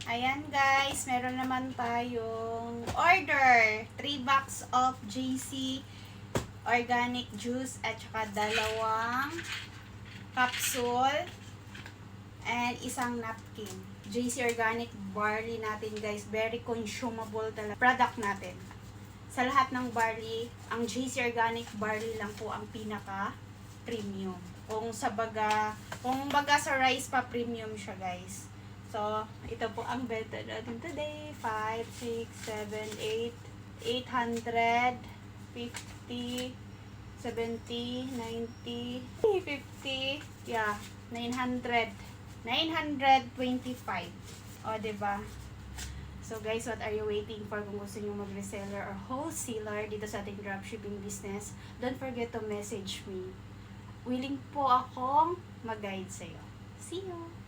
Ayan guys, meron naman tayong order. 3 box of JC organic juice at saka dalawang capsule and isang napkin. JC organic barley natin guys, very consumable talaga product natin. Sa lahat ng barley, ang JC organic barley lang po ang pinaka premium. Kung baga sa rice pa premium siya guys. So, ito po ang benta natin today. 5, 6, 7, 8, 800, 50, 70, 90, 50, yeah, 900. 925. O, diba? So, guys, what are you waiting for kung gusto nyo mag-reseller or wholesaler dito sa ating dropshipping business? Don't forget to message me. Willing po akong mag-guide sa'yo. See you!